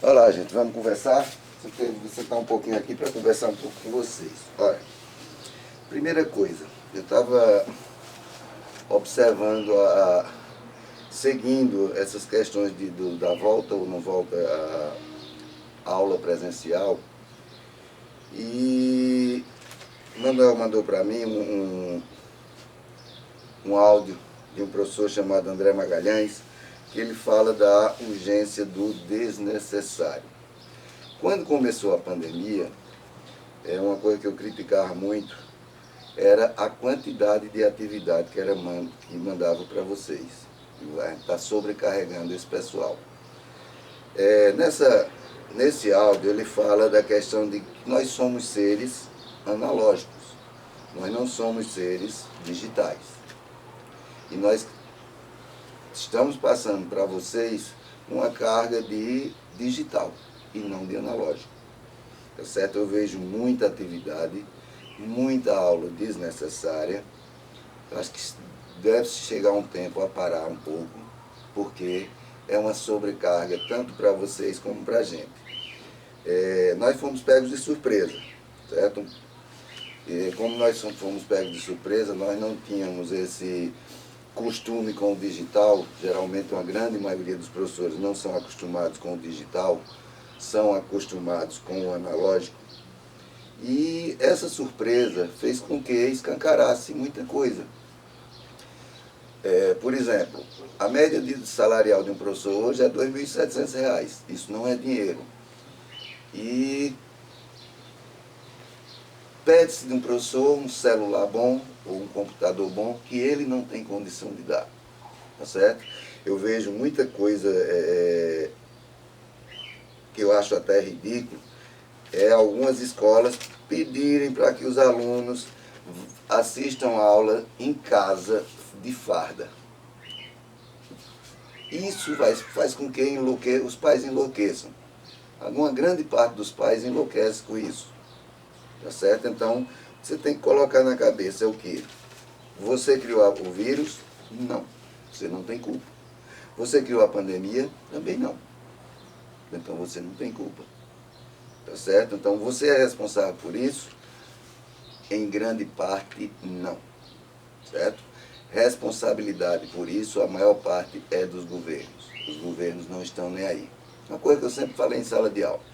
Olá, gente, vamos conversar? Vou sentar um pouquinho aqui para conversar um pouco com vocês. Olha, primeira coisa, eu estava observando, seguindo essas questões da volta ou não volta à aula presencial, e Manuel mandou para mim um áudio de um professor chamado André Magalhães, que ele fala da urgência do desnecessário. Quando começou a pandemia, uma coisa que eu criticava muito era a quantidade de atividade que mandava para vocês. Está sobrecarregando esse pessoal. Nesse áudio ele fala da questão de que nós somos seres analógicos, nós não somos seres digitais. E nós estamos passando para vocês uma carga de digital e não de analógico. Tá certo? Eu vejo muita atividade, muita aula desnecessária. Eu acho que deve chegar um tempo a parar um pouco, porque é uma sobrecarga tanto para vocês como para a gente. Nós fomos pegos de surpresa, certo? E como nós fomos pegos de surpresa, nós não tínhamos esse costume com o digital. Geralmente uma grande maioria dos professores não são acostumados com o digital, são acostumados com o analógico. E essa surpresa fez com que escancarasse muita coisa. Por exemplo, a média salarial de um professor hoje é R$ 2.700. Isso não é dinheiro. E pede-se de um professor um celular bom ou um computador bom que ele não tem condição de dar. Tá certo? Eu vejo muita coisa que eu acho até ridículo, algumas escolas pedirem para que os alunos assistam a aula em casa de farda. Isso faz com que os pais enlouqueçam. Uma grande parte dos pais enlouquece com isso. Tá certo? Então, você tem que colocar na cabeça o quê? Você criou o vírus? Não. Você não tem culpa. Você criou a pandemia? Também não. Então você não tem culpa. Tá certo? Então você é responsável por isso? Em grande parte, não. Certo? Responsabilidade por isso, a maior parte é dos governos. Os governos não estão nem aí. Uma coisa que eu sempre falei em sala de aula.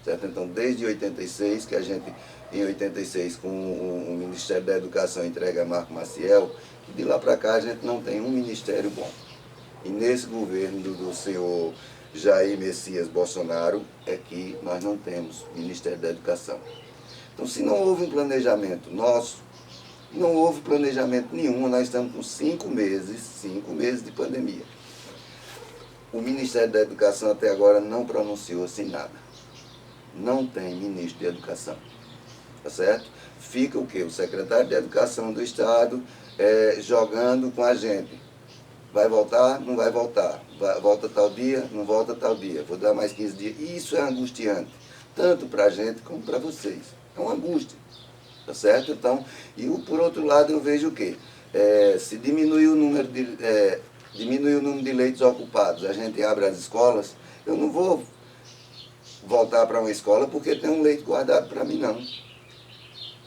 Certo? Então, desde 86, que a gente, em 86, com o Ministério da Educação entrega a Marco Maciel, de lá para cá a gente não tem um ministério bom. E nesse governo do senhor Jair Messias Bolsonaro é que nós não temos Ministério da Educação. Então, se não houve um planejamento nosso, não houve planejamento nenhum, nós estamos com 5 meses de pandemia. O Ministério da Educação até agora não pronunciou-se nada. Não tem ministro de Educação. Tá certo? Fica o quê? O secretário de Educação do Estado jogando com a gente. Vai voltar? Não vai voltar. Volta tal dia? Não volta tal dia. Vou dar mais 15 dias. E isso é angustiante, tanto para a gente como para vocês. É uma angústia. Tá certo? Então, por outro lado, eu vejo o quê? Se diminuir o número de leitos ocupados, a gente abre as escolas, eu não vou voltar para uma escola porque tem um leito guardado para mim, não.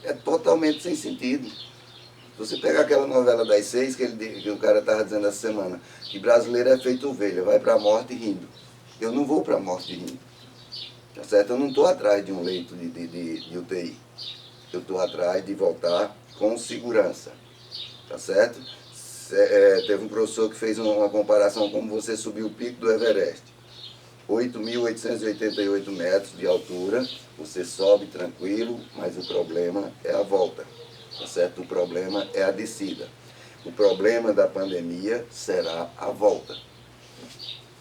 É totalmente sem sentido. Se você pegar aquela novela das 6, que o cara estava dizendo essa semana, que brasileiro é feito ovelha, vai para a morte rindo. Eu não vou para a morte rindo. Tá certo? Eu não estou atrás de um leito de UTI. Eu estou atrás de voltar com segurança. Tá certo? Teve um professor que fez uma comparação como você subiu o pico do Everest. 8.888 metros de altura, você sobe tranquilo, mas o problema é a volta. Tá certo? O problema é a descida. O problema da pandemia será a volta.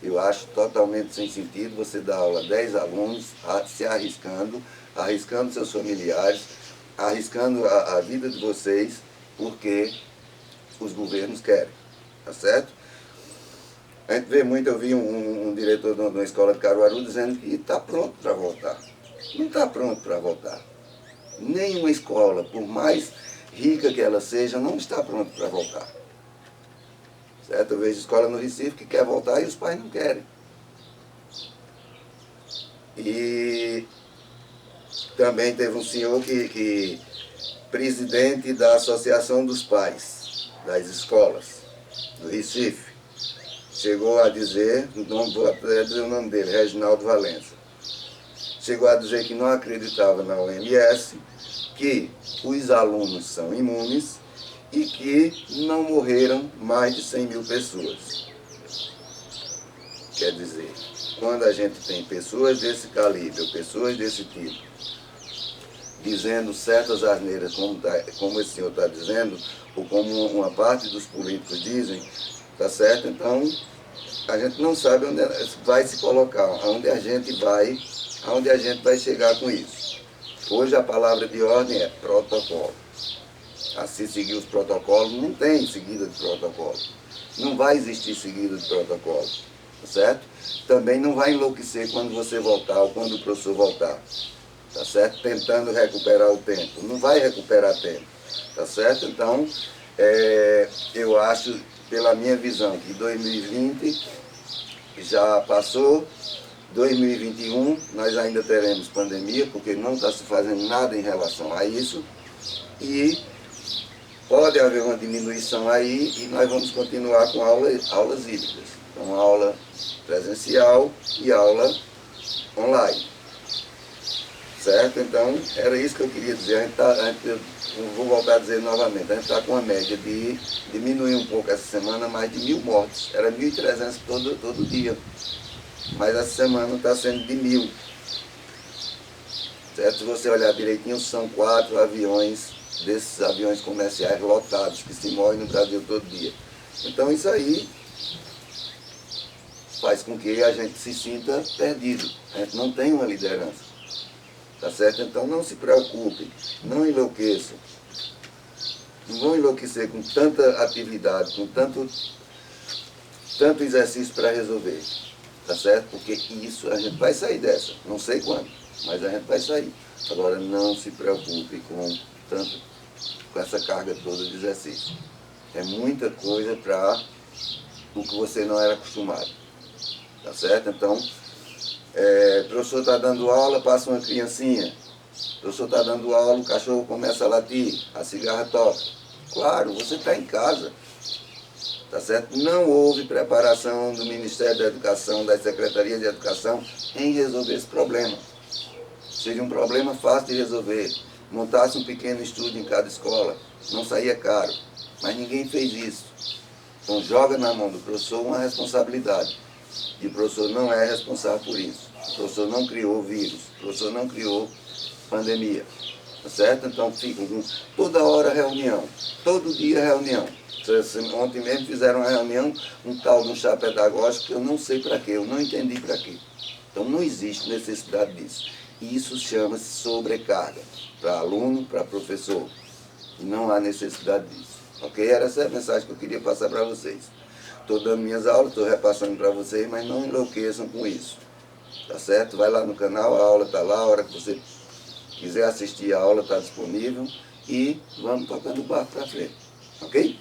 Eu acho totalmente sem sentido você dar aula a 10 alunos, se arriscando seus familiares, arriscando a vida de vocês, porque os governos querem. Tá certo? A gente vê muito, eu vi um diretor de uma escola de Caruaru dizendo que está pronto para voltar. Não está pronto para voltar. Nenhuma escola, por mais rica que ela seja, não está pronta para voltar. Certo? Eu vejo escola no Recife que quer voltar e os pais não querem. E também teve um senhor presidente da Associação dos Pais das Escolas do Recife, chegou a dizer, não vou até dizer o nome dele, Reginaldo Valença, chegou a dizer que não acreditava na OMS, que os alunos são imunes e que não morreram mais de 100 mil pessoas. Quer dizer, quando a gente tem pessoas desse calibre, ou pessoas desse tipo, dizendo certas asneiras, como esse senhor está dizendo, ou como uma parte dos políticos dizem, tá certo? Então, a gente não sabe onde vai se colocar, aonde a gente vai chegar com isso. Hoje a palavra de ordem é protocolo. A se seguir os protocolos, não tem seguida de protocolo. Não vai existir seguida de protocolo, tá certo? Também não vai enlouquecer quando você voltar ou quando o professor voltar, tá certo? Tentando recuperar o tempo. Não vai recuperar tempo, tá certo? Então, eu acho, pela minha visão, que 2020 já passou, 2021 nós ainda teremos pandemia, porque não está se fazendo nada em relação a isso, e pode haver uma diminuição aí e nós vamos continuar com aulas híbridas. Então, aula presencial e aula online. Certo? Então, era isso que eu queria dizer. Eu vou voltar a dizer novamente, a gente está com uma média de diminuir um pouco essa semana, mais de 1.000 mortes. Era 1.300 todo dia. Mas essa semana está sendo de 1.000. Certo? Se você olhar direitinho, são 4 aviões, desses aviões comerciais lotados, que se movem no Brasil todo dia. Então isso aí faz com que a gente se sinta perdido. A gente não tem uma liderança. Tá certo? Então não se preocupe, não enlouqueçam. Não vão enlouquecer com tanta atividade, com tanto exercício para resolver. Tá certo? Porque isso, a gente vai sair dessa. Não sei quando, mas a gente vai sair. Agora não se preocupe com essa carga toda de exercício. É muita coisa para o que você não era acostumado. Tá certo? Então, o professor está dando aula, passa uma criancinha. O professor está dando aula, o cachorro começa a latir, a cigarra toca. Claro, você está em casa. Tá certo? Não houve preparação do Ministério da Educação, das Secretarias de Educação, em resolver esse problema. Seria um problema fácil de resolver. Montasse um pequeno estúdio em cada escola, não saía caro. Mas ninguém fez isso. Então joga na mão do professor uma responsabilidade. E o professor não é responsável por isso. O professor não criou vírus, o professor não criou pandemia. Tá certo? Então ficam com toda hora reunião, todo dia reunião. Ontem mesmo fizeram uma reunião, um tal de um chá pedagógico que eu não sei para quê, eu não entendi para quê. Então não existe necessidade disso. Isso chama-se sobrecarga para aluno, para professor. E não há necessidade disso. Ok? Era essa a mensagem que eu queria passar para vocês. Estou dando minhas aulas, estou repassando para vocês, mas não enlouqueçam com isso. Tá certo? Vai lá no canal, a aula está lá, a hora que você quiser assistir a aula está disponível e vamos tocando o barco para frente. Ok?